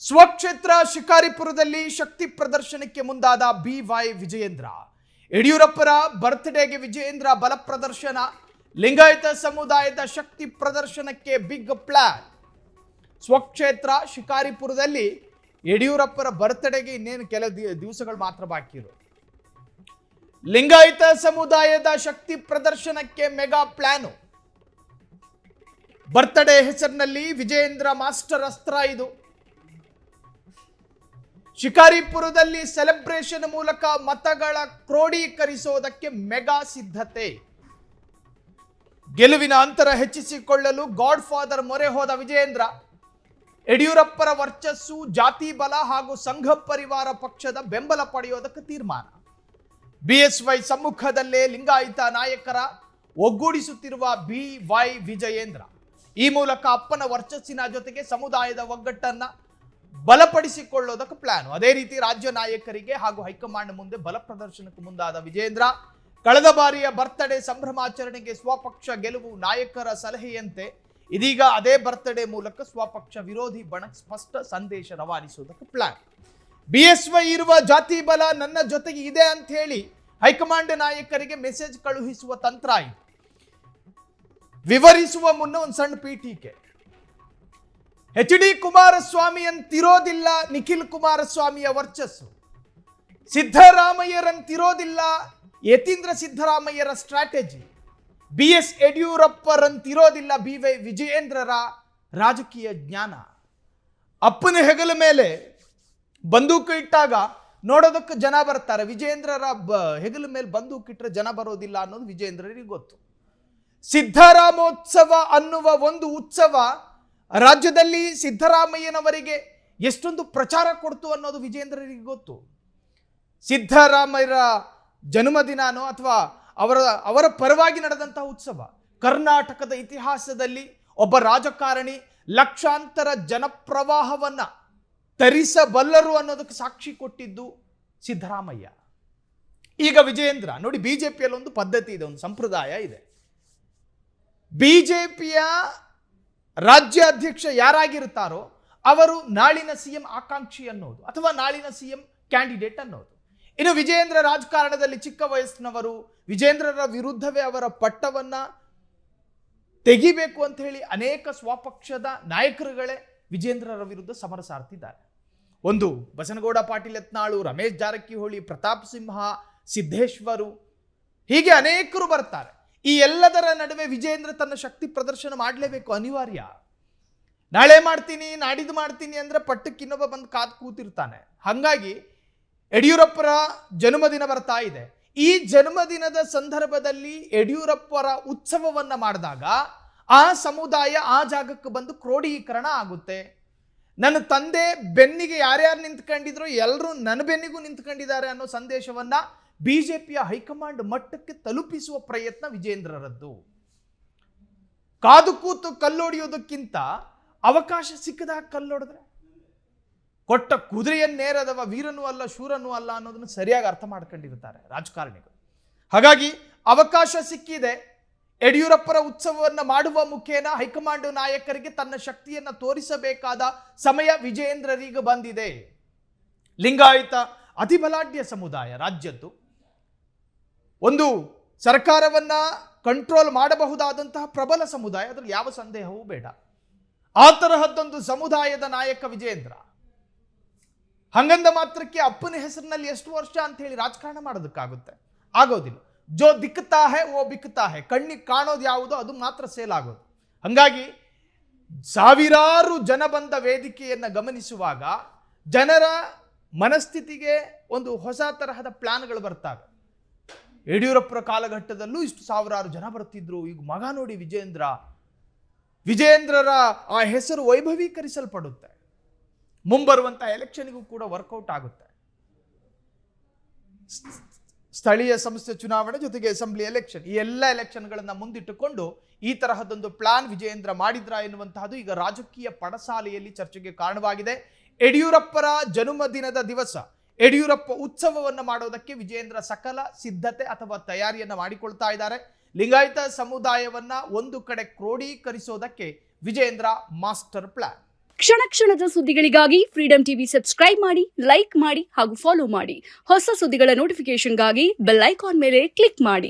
ಸ್ವಕ್ಷೇತ್ರ ಶಿಕಾರಿಪುರದಲ್ಲಿ ಶಕ್ತಿ ಪ್ರದರ್ಶನಕ್ಕೆ ಮುಂದಾದ ಬಿವೈ ವಿಜಯೇಂದ್ರ. ಯಡಿಯೂರಪ್ಪರ ಬರ್ತ್ಡೇಗೆ ವಿಜಯೇಂದ್ರ ಬಲ ಪ್ರದರ್ಶನ. ಲಿಂಗಾಯತ ಸಮುದಾಯದ ಶಕ್ತಿ ಪ್ರದರ್ಶನಕ್ಕೆ ಬಿಗ್ ಪ್ಲಾನ್. ಸ್ವಕ್ಷೇತ್ರ ಶಿಕಾರಿಪುರದಲ್ಲಿ ಯಡಿಯೂರಪ್ಪರ ಬರ್ತ್ಡೇಗೆ ಇನ್ನೇನು ಕೆಲ ದಿವಸಗಳು ಮಾತ್ರ ಬಾಕಿ ಇರು. ಲಿಂಗಾಯತ ಸಮುದಾಯದ ಶಕ್ತಿ ಪ್ರದರ್ಶನಕ್ಕೆ ಮೆಗಾ ಪ್ಲಾನು. ಬರ್ತ್ಡೇ ಹೆಸರಿನಲ್ಲಿ ವಿಜಯೇಂದ್ರ ಮಾಸ್ಟರ್ ಅಸ್ತ್ರ ಇದು. ಶಿಕಾರಿಪುರದಲ್ಲಿ ಸೆಲೆಬ್ರೇಷನ್ ಮೂಲಕ ಮತಗಳ ಕ್ರೋಢೀಕರಿಸುವುದಕ್ಕೆ ಮೆಗಾ ಸಿದ್ಧತೆ. ಗೆಲುವಿನ ಅಂತರ ಹೆಚ್ಚಿಸಿಕೊಳ್ಳಲು ಗಾಡ್ ಫಾದರ್ ಮೊರೆ ಹೋದ ವಿಜಯೇಂದ್ರ. ಯಡಿಯೂರಪ್ಪರ ವರ್ಚಸ್ಸು, ಜಾತಿ ಬಲ ಹಾಗೂ ಸಂಘ ಪರಿವಾರ ಪಕ್ಷದ ಬೆಂಬಲ ಪಡೆಯೋದಕ್ಕೆ ತೀರ್ಮಾನ. ಬಿಎಸ್ವೈ ಸಮ್ಮುಖದಲ್ಲೇ ಲಿಂಗಾಯತ ನಾಯಕರ ಒಗ್ಗೂಡಿಸುತ್ತಿರುವ ಬಿವೈ ವಿಜಯೇಂದ್ರ. ಈ ಮೂಲಕ ಅಪ್ಪನ ವರ್ಚಸ್ಸಿನ ಜೊತೆಗೆ ಸಮುದಾಯದ ಒಗ್ಗಟ್ಟನ್ನ ಬಲಪಡಿಸಿಕೊಳ್ಳೋದಕ್ಕೆ ಪ್ಲಾನ್. ಅದೇ ರೀತಿ ರಾಜ್ಯ ನಾಯಕರಿಗೆ ಹಾಗೂ ಹೈಕಮಾಂಡ್ ಮುಂದೆ ಬಲ ಪ್ರದರ್ಶನಕ್ಕೆ ಮುಂದಾದ ವಿಜಯೇಂದ್ರ ಕಳೆದ ಬಾರಿಯ ಬರ್ತ್ಡೇ ಸಂಭ್ರಮಾಚರಣೆಗೆ ಸ್ವಪಕ್ಷ ಗೆಲುವು ನಾಯಕರ ಸಲಹೆಯಂತೆ ಇದೀಗ ಅದೇ ಬರ್ತ್ಡೇ ಮೂಲಕ ಸ್ವಪಕ್ಷ ವಿರೋಧಿ ಬಣಕ್ಕೆ ಸ್ಪಷ್ಟ ಸಂದೇಶ ರವಾನಿಸುವುದಕ್ಕೆ ಪ್ಲಾನ್. ಬಿಎಸ್ವೈ ಇರುವ ಜಾತಿ ಬಲ ನನ್ನ ಜೊತೆಗೆ ಇದೆ ಅಂತ ಹೇಳಿ ಹೈಕಮಾಂಡ್ ನಾಯಕರಿಗೆ ಮೆಸೇಜ್ ಕಳುಹಿಸುವ ತಂತ್ರ ಇದು. ವಿವರಿಸುವ ಮುನ್ನ ಒಂದು ಸಣ್ಣ ಪೀಠಿಕೆ. ಎಚ್.ಡಿ. ಕುಮಾರಸ್ವಾಮಿಯಂತಿರೋದಿಲ್ಲ ನಿಖಿಲ್ ಕುಮಾರಸ್ವಾಮಿಯ ವರ್ಚಸ್ಸು. ಸಿದ್ದರಾಮಯ್ಯರಂತಿರೋದಿಲ್ಲ ಯತೀಂದ್ರ ಸಿದ್ದರಾಮಯ್ಯರ ಸ್ಟ್ರಾಟಜಿ. ಬಿಎಸ್ ಯಡಿಯೂರಪ್ಪರಂತಿರೋದಿಲ್ಲ ಬಿವೈ ವಿಜಯೇಂದ್ರರ ರಾಜಕೀಯ ಜ್ಞಾನ. ಅಪ್ಪನ ಹೆಗಲ ಮೇಲೆ ಬಂದೂಕು ಇಟ್ಟಾಗ ನೋಡೋದಕ್ಕೆ ಜನ ಬರ್ತಾರೆ. ವಿಜಯೇಂದ್ರರ ಹೆಗಲ ಮೇಲೆ ಬಂದೂಕು ಇಟ್ಟರೆ ಜನ ಬರೋದಿಲ್ಲ ಅನ್ನೋದು ವಿಜಯೇಂದ್ರರಿಗೆ ಗೊತ್ತು. ಸಿದ್ದರಾಮೋತ್ಸವ ಅನ್ನುವ ಒಂದು ಉತ್ಸವ ರಾಜ್ಯದಲ್ಲಿ ಸಿದ್ದರಾಮಯ್ಯನವರಿಗೆ ಎಷ್ಟೊಂದು ಪ್ರಚಾರ ಕೊಡ್ತು ಅನ್ನೋದು ವಿಜಯೇಂದ್ರರಿಗೆ ಗೊತ್ತು. ಸಿದ್ದರಾಮಯ್ಯರ ಜನ್ಮದಿನನೋ ಅಥವಾ ಅವರ ಪರವಾಗಿ ನಡೆದಂತಹ ಉತ್ಸವ ಕರ್ನಾಟಕದ ಇತಿಹಾಸದಲ್ಲಿ ಒಬ್ಬ ರಾಜಕಾರಣಿ ಲಕ್ಷಾಂತರ ಜನಪ್ರವಾಹವನ್ನ ತರಿಸಬಲ್ಲರು ಅನ್ನೋದಕ್ಕೆ ಸಾಕ್ಷಿ ಕೊಟ್ಟಿದ್ದು ಸಿದ್ದರಾಮಯ್ಯ. ಈಗ ವಿಜಯೇಂದ್ರ ನೋಡಿ, ಬಿಜೆಪಿಯಲ್ಲಿ ಒಂದು ಪದ್ಧತಿ ಇದೆ, ಒಂದು ಸಂಪ್ರದಾಯ ಇದೆ. ಬಿಜೆಪಿಯ ರಾಜ್ಯ ಅಧ್ಯಕ್ಷ ಯಾರಾಗಿರ್ತಾರೋ ಅವರು ನಾಳಿನ ಸಿಎಂ ಆಕಾಂಕ್ಷಿ ಅನ್ನೋದು ಅಥವಾ ನಾಳಿನ ಸಿಎಂ ಕ್ಯಾಂಡಿಡೇಟ್ ಅನ್ನೋದು. ಇನ್ನು ವಿಜಯೇಂದ್ರ ರಾಜಕಾರಣದಲ್ಲಿ ಚಿಕ್ಕ ವಯಸ್ಸಿನವರು. ವಿಜಯೇಂದ್ರರ ವಿರುದ್ಧವೇ ಅವರ ಪಟ್ಟವನ್ನ ತೆಗಿಬೇಕು ಅಂತ ಹೇಳಿ ಅನೇಕ ಸ್ವಪಕ್ಷದ ನಾಯಕರುಗಳೇ ವಿಜಯೇಂದ್ರರ ವಿರುದ್ಧ ಸಮರ ಸಾರ್ತಿದ್ದಾರೆ. ಒಂದು ಬಸನಗೌಡ ಪಾಟೀಲ್ ಯತ್ನಾಳು, ರಮೇಶ್ ಜಾರಕಿಹೊಳಿ, ಪ್ರತಾಪ್ ಸಿಂಹ, ಸಿದ್ದೇಶ್ವರು, ಹೀಗೆ ಅನೇಕರು ಬರ್ತಾರೆ. ಈ ಎಲ್ಲದರ ನಡುವೆ ವಿಜಯೇಂದ್ರ ತನ್ನ ಶಕ್ತಿ ಪ್ರದರ್ಶನ ಮಾಡಲೇಬೇಕು, ಅನಿವಾರ್ಯ. ನಾಳೆ ಮಾಡ್ತೀನಿ, ನಾಡಿದ್ದು ಮಾಡ್ತೀನಿ ಅಂದ್ರೆ ಪಟ್ಟಕ್ಕೆ ಇನ್ನೊಬ್ಬ ಬಂದು ಕಾದು ಕೂತಿರ್ತಾನೆ. ಹಾಗಾಗಿ ಯಡಿಯೂರಪ್ಪರ ಜನ್ಮದಿನ ಬರ್ತಾ ಇದೆ. ಈ ಜನ್ಮದಿನದ ಸಂದರ್ಭದಲ್ಲಿ ಯಡಿಯೂರಪ್ಪರ ಉತ್ಸವವನ್ನ ಮಾಡಿದಾಗ ಆ ಸಮುದಾಯ ಆ ಜಾಗಕ್ಕೆ ಬಂದು ಕ್ರೋಢೀಕರಣ ಆಗುತ್ತೆ. ನನ್ನ ತಂದೆ ಬೆನ್ನಿಗೆ ಯಾರ್ಯಾರು ನಿಂತ್ಕೊಂಡಿದ್ರು ಎಲ್ಲರೂ ನನ್ನ ಬೆನ್ನಿಗೂ ನಿಂತ್ಕೊಂಡಿದ್ದಾರೆ ಅನ್ನೋ ಸಂದೇಶವನ್ನ ಬಿಜೆಪಿಯ ಹೈಕಮಾಂಡ್ ಮಟ್ಟಕ್ಕೆ ತಲುಪಿಸುವ ಪ್ರಯತ್ನ ವಿಜಯೇಂದ್ರರದ್ದು. ಕಾದು ಕೂತು ಕಲ್ಲೊಡೆಯೋದಕ್ಕಿಂತ ಅವಕಾಶ ಸಿಕ್ಕದಾಗ ಕಲ್ಲೊಡೆದ್ರೆ ಕೊಟ್ಟ ಕುದುರೆಯನ್ನೇರದವ ವೀರನೂ ಅಲ್ಲ ಶೂರನೂ ಅಲ್ಲ ಅನ್ನೋದನ್ನು ಸರಿಯಾಗಿ ಅರ್ಥ ಮಾಡ್ಕೊಂಡಿರ್ತಾರೆ ರಾಜಕಾರಣಿಗಳು. ಹಾಗಾಗಿ ಅವಕಾಶ ಸಿಕ್ಕಿದೆ. ಯಡಿಯೂರಪ್ಪರ ಉತ್ಸವವನ್ನು ಮಾಡುವ ಮುಖೇನ ಹೈಕಮಾಂಡ್ ನಾಯಕರಿಗೆ ತನ್ನ ಶಕ್ತಿಯನ್ನು ತೋರಿಸಬೇಕಾದ ಸಮಯ ವಿಜಯೇಂದ್ರರಿಗೆ ಬಂದಿದೆ. ಲಿಂಗಾಯತ ಅತಿ ಬಲಾಢ್ಯ ಸಮುದಾಯ ರಾಜ್ಯದ್ದು. ಒಂದು ಸರ್ಕಾರವನ್ನ ಕಂಟ್ರೋಲ್ ಮಾಡಬಹುದಾದಂತಹ ಪ್ರಬಲ ಸಮುದಾಯ, ಅದ್ರಲ್ಲಿ ಯಾವ ಸಂದೇಹವೂ ಬೇಡ. ಆ ತರಹದ್ದೊಂದು ಸಮುದಾಯದ ನಾಯಕ ವಿಜಯೇಂದ್ರ. ಹಂಗಂದ ಮಾತ್ರಕ್ಕೆ ಅಪ್ಪನ ಹೆಸರಿನಲ್ಲಿ ಎಷ್ಟು ವರ್ಷ ಅಂತ ಹೇಳಿ ರಾಜಕಾರಣ ಮಾಡೋದಕ್ಕಾಗುತ್ತೆ? ಆಗೋದಿಲ್ಲ. ಜೋ ದಿಕ್ತಾ ಹೇ ಓ ಬಿಕ್ತಾ ಹೇ. ಕಣ್ಣಿಗೆ ಕಾಣೋದು ಯಾವುದೋ ಅದು ಮಾತ್ರ ಸೇಲ್ ಆಗೋದು. ಹಂಗಾಗಿ ಸಾವಿರಾರು ಜನ ಬಂದ ವೇದಿಕೆಯನ್ನ ಗಮನಿಸುವಾಗ ಜನರ ಮನಸ್ಥಿತಿಗೆ ಒಂದು ಹೊಸ ತರಹದ ಪ್ಲಾನ್ಗಳು ಬರ್ತವೆ. ಯಡಿಯೂರಪ್ಪರ ಕಾಲಘಟ್ಟದಲ್ಲೂ ಇಷ್ಟು ಸಾವಿರಾರು ಜನ ಬರ್ತಿದ್ರು. ಈಗ ಮಗ ನೋಡಿ ವಿಜಯೇಂದ್ರರ ಆ ಹೆಸರು ವೈಭವೀಕರಿಸಲ್ಪಡುತ್ತೆ. ಮುಂಬರುವಂತಹ ಎಲೆಕ್ಷನ್ಗೂ ಕೂಡ ವರ್ಕೌಟ್ ಆಗುತ್ತೆ. ಸ್ಥಳೀಯ ಸಂಸ್ಥೆ ಚುನಾವಣೆ ಜೊತೆಗೆ ಅಸೆಂಬ್ಲಿ ಎಲೆಕ್ಷನ್, ಈ ಎಲ್ಲ ಎಲೆಕ್ಷನ್ಗಳನ್ನ ಮುಂದಿಟ್ಟುಕೊಂಡು ಈ ತರಹದೊಂದು ಪ್ಲಾನ್ ವಿಜಯೇಂದ್ರ ಮಾಡಿದ್ರ ಎನ್ನುವಂತಹದ್ದು ಈಗ ರಾಜಕೀಯ ಪಡಸಾಲೆಯಲ್ಲಿ ಚರ್ಚೆಗೆ ಕಾರಣವಾಗಿದೆ. ಯಡಿಯೂರಪ್ಪರ ಜನ್ಮದಿನದ ದಿವಸ ಯಡಿಯೂರಪ್ಪ ಉತ್ಸವವನ್ನು ಮಾಡೋದಕ್ಕೆ ವಿಜಯೇಂದ್ರ ಸಕಲ ಸಿದ್ಧತೆ ಅಥವಾ ತಯಾರಿಯನ್ನ ಮಾಡಿಕೊಳ್ತಾ ಇದ್ದಾರೆ. ಲಿಂಗಾಯತ ಸಮುದಾಯವನ್ನ ಒಂದು ಕಡೆ ಕ್ರೋಢೀಕರಿಸೋದಕ್ಕೆ ವಿಜಯೇಂದ್ರ ಮಾಸ್ಟರ್ ಪ್ಲಾನ್. ಕ್ಷಣ ಕ್ಷಣದ ಸುದ್ದಿಗಳಿಗಾಗಿ ಫ್ರೀಡಂ ಟಿವಿ ಸಬ್ಸ್ಕ್ರೈಬ್ ಮಾಡಿ, ಲೈಕ್ ಮಾಡಿ ಹಾಗೂ ಫಾಲೋ ಮಾಡಿ. ಹೊಸ ಸುದ್ದಿಗಳ ನೋಟಿಫಿಕೇಶನ್ಗಾಗಿ ಬೆಲ್ ಐಕಾನ್ ಮೇಲೆ ಕ್ಲಿಕ್ ಮಾಡಿ.